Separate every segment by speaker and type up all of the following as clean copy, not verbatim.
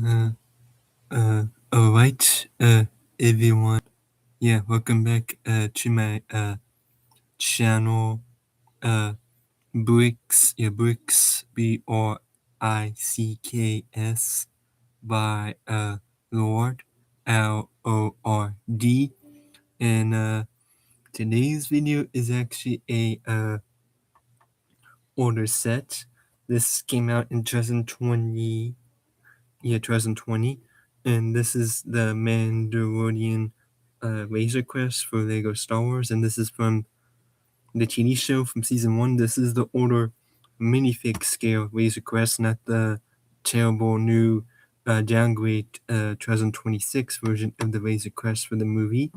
Speaker 1: Uh, alright, everyone. Yeah, welcome back, to my, channel, uh, Bricks, Bricks, by, Lord, Lord. And, today's video is actually a, order set. This came out in 2020, 2020, and this is the Mandalorian Razor Crest for Lego Star Wars, and this is from the TV show from season 1. This is the older minifig scale Razor Crest, not the terrible new downgrade 2026 version of the Razor Crest for the movie.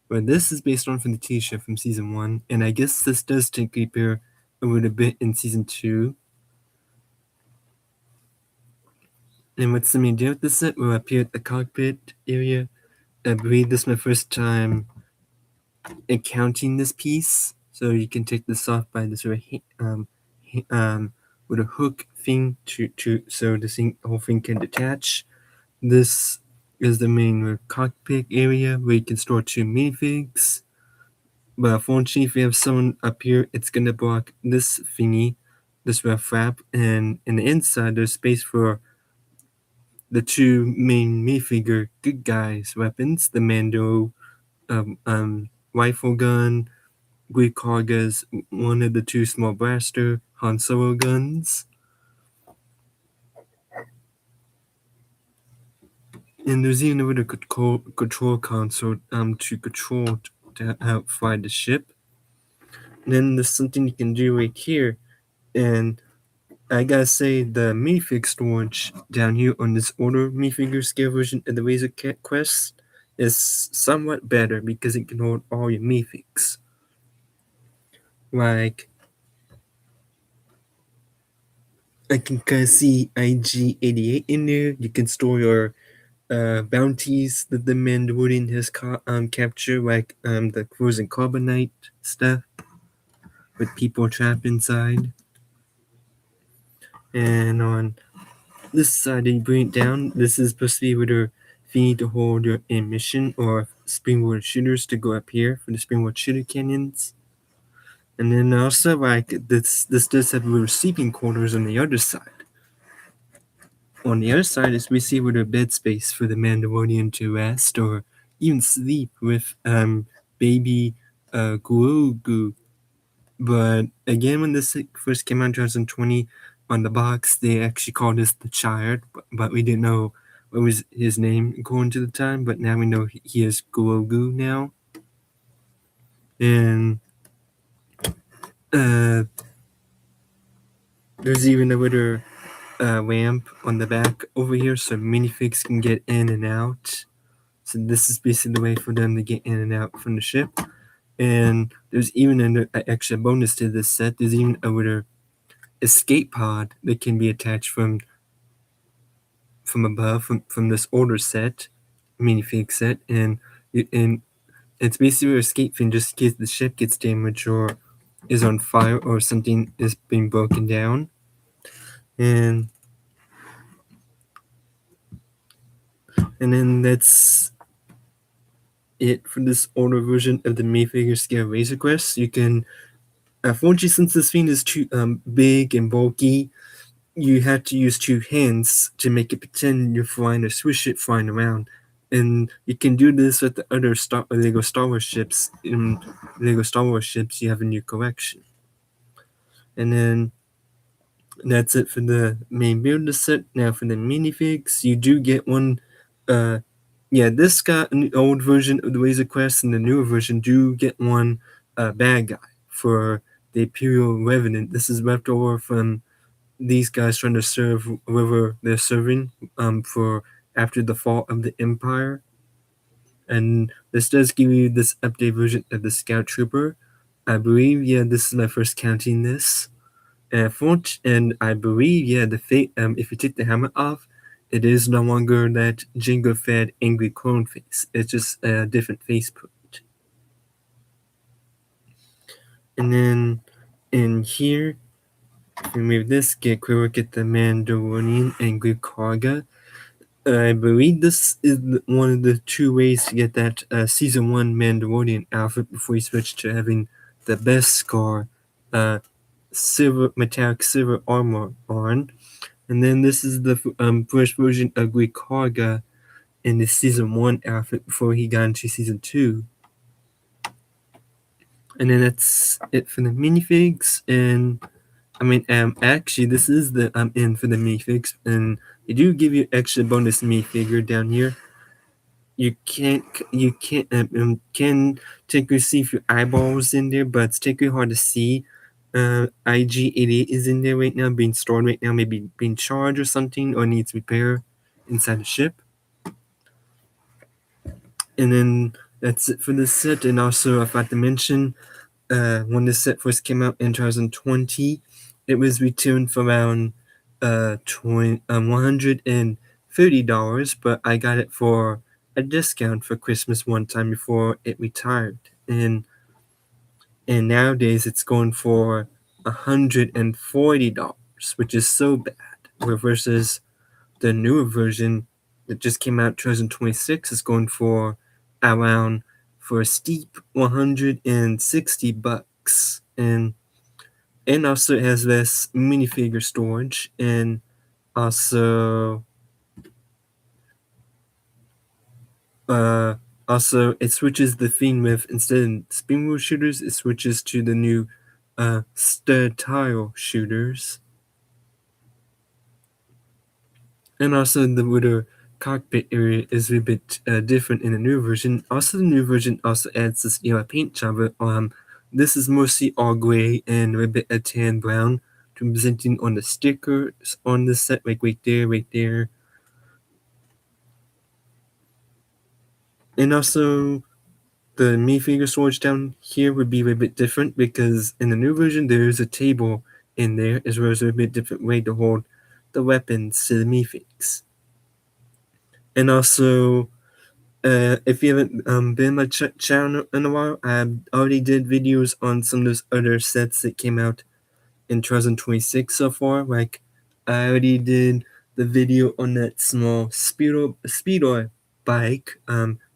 Speaker 1: But this is based on from the TV show from season 1, and I guess this does technically appear a little bit in season 2. And what's the main deal with this set? We'll appear at the cockpit area. I believe this is my first time encountering this piece. So you can take this off by this sort of with a hook thing to so the whole thing can detach. This is the main cockpit area where you can store 2 minifigs. But unfortunately, if you have someone up here, it's gonna block this thingy, this flap, and in the inside there's space for the 2 main minifigure good guys weapons, the Mando rifle gun, Guicarga's one of the 2 small blaster Han Solo guns. And there's even a little control console to control to help fly the ship. And then there's something you can do right here, and I gotta say the minifig storage down here on this older minifigure scale version of the Razor Quest is somewhat better because it can hold all your minifigs. Like, I can kind of see IG-88 in there. You can store your bounties that the Mandalorian has captured, like the frozen carbonite stuff with people trapped inside. And on this side, you bring it down. This is supposed to be where you need to hold your ammunition or springboard shooters to go up here for the springboard shooter cannons. And then also, like, this does have little sleeping quarters on the other side. On the other side is we see where the bed space for the Mandalorian to rest or even sleep with baby Grogu. But again, when this first came out in 2020, on the box they actually called this the Child, but we didn't know what was his name according to the time. But now we know he is Grogu now. And there's even a little ramp on the back over here so minifigs can get in and out. So this is basically the way for them to get in and out from the ship. And there's even an extra bonus to this set. There's even a little escape pod that can be attached from above from this older set, minifig set, and it's basically an escape thing just in case the ship gets damaged or is on fire or something is being broken down. And then that's it for this older version of the minifigure scale Razor Crest. You can, unfortunately, since this thing is too big and bulky, you have to use 2 hands to make it pretend you're flying or swish it flying around. And you can do this with the other Lego Star Wars ships. In Lego Star Wars ships, you have in your collection. And then that's it for the main builder set. Now for the minifigs, you do get one. This got an old version of the Razor Crest, and the newer version do get one bad guy for the Imperial Revenant. This is left over from these guys trying to serve whoever they're serving for after the fall of the Empire. And this does give you this update version of the Scout Trooper. I believe, this is my first counting this. And I believe, if you take the helmet off, it is no longer that Jango-fed angry clone face. It's just a different faceprint. And then in here, if we move this, get quick look at the Mandalorian and Guicarga. I believe this is one of the two ways to get that season one Mandalorian outfit before you switch to having the best scar, uh, silver metallic silver armor on. And then this is the first version of Rikarga in the season one outfit before he got into season two. And then that's it for the minifigs. And I mean, actually, this is the in for the minifigs, and they do give you extra bonus minifigure down here. You can technically see if your eyeballs in there, but it's technically hard to see. IG88 is in there right now, being stored right now, maybe being charged or something, or needs repair inside the ship. And then that's it for this set. And also, I forgot to mention, when this set first came out in 2020, it was returned for around $130, but I got it for a discount for Christmas one time before it retired. And nowadays it's going for $140, which is so bad. Versus the newer version that just came out 2026 is going for around for a steep $160, and also it has less minifigure storage, and also uh also it switches the theme with, instead of spin wheel shooters, it switches to the new stud tile shooters. And also the little cockpit area is a bit different in the new version. Also, the new version also adds this yellow paint job. This is mostly all gray and a bit of tan brown, representing on the stickers on the set, like right there, right there. And also, the minifigure storage down here would be a bit different, because in the new version there is a table in there, as well as a bit different way to hold the weapons to the minifigs. And also, if you haven't been on my channel in a while, I already did videos on some of those other sets that came out in 2026 so far. Like, I already did the video on that small speedo bike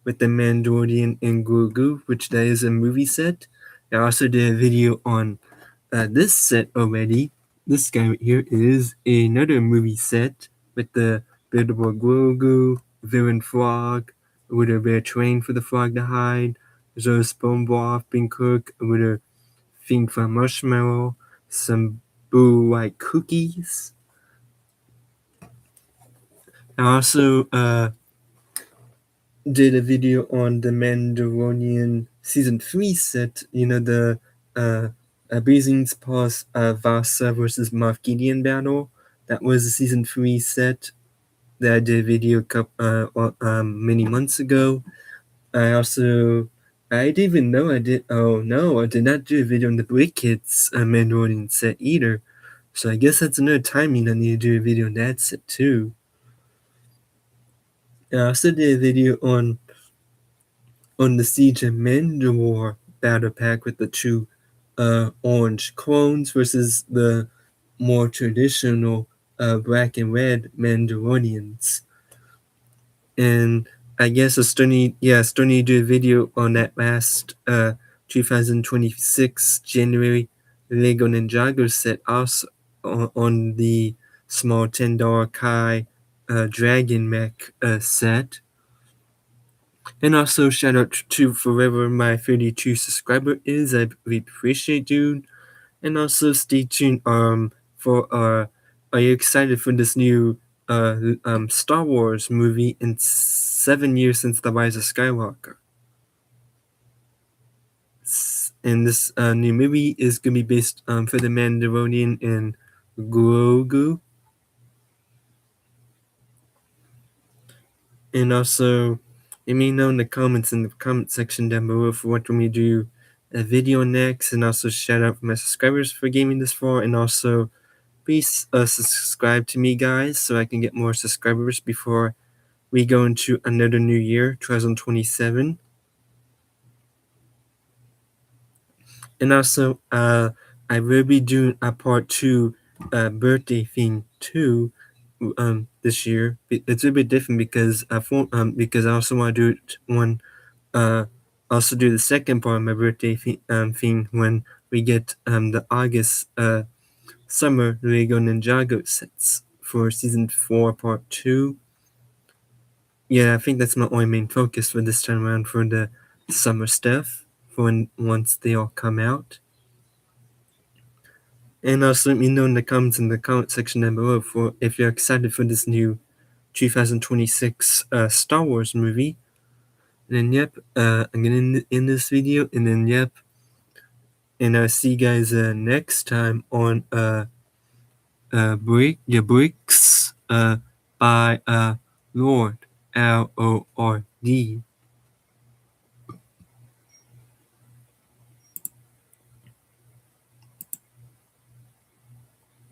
Speaker 1: with the Mandalorian and Grogu, which that is a movie set. I also did a video on this set already. This guy right here is another movie set with the buildable Grogu, villain frog, with a rare train for the frog to hide. There's a SpongeBob being cooked with a thing for marshmallow, some blue white cookies. I also did a video on the Mandalorian season 3 set, the Blazing's Paws Vasa versus Moff Gideon battle. That was a season 3 set that I did a video many months ago. I didn't even know I did. Oh no, I did not do a video on the Brick Kids Mandalorian set either. So I guess that's another timing I need to do a video on that set too. I also did a video on the Siege of Mandalore battle pack with the two orange clones versus the more traditional black and red Mandalorians. And I guess I still need to do a video on that last 2026 January Lego Ninjago set, also on the small $10 Kai Dragon Mech set. And also shout out to forever my 32 subscriber is. I really appreciate you. And also stay tuned for are you excited for this new Star Wars movie in 7 years since the Rise of Skywalker? And this new movie is gonna be based for the Mandalorian and Grogu. And also, let me know in the comment section down below for what we do a video next. And also shout out for my subscribers for gaming this far. And also, please subscribe to me, guys, so I can get more subscribers before we go into another new year, 2027. And also, I will be doing a part 2 birthday thing too, this year. It's a bit different because because I also want to do it when uh also do the second part of my birthday thing when we get the August summer Lego Ninjago sets for season 4 part 2. Yeah, I think that's my only main focus for this time around for the summer stuff for once they all come out. And also let me know in the comments in the comment section down below for if you're excited for this new 2026 Star Wars movie. And then yep, I'm gonna end this video, and then yep, and I'll see you guys next time on Bricks by Lord Lord.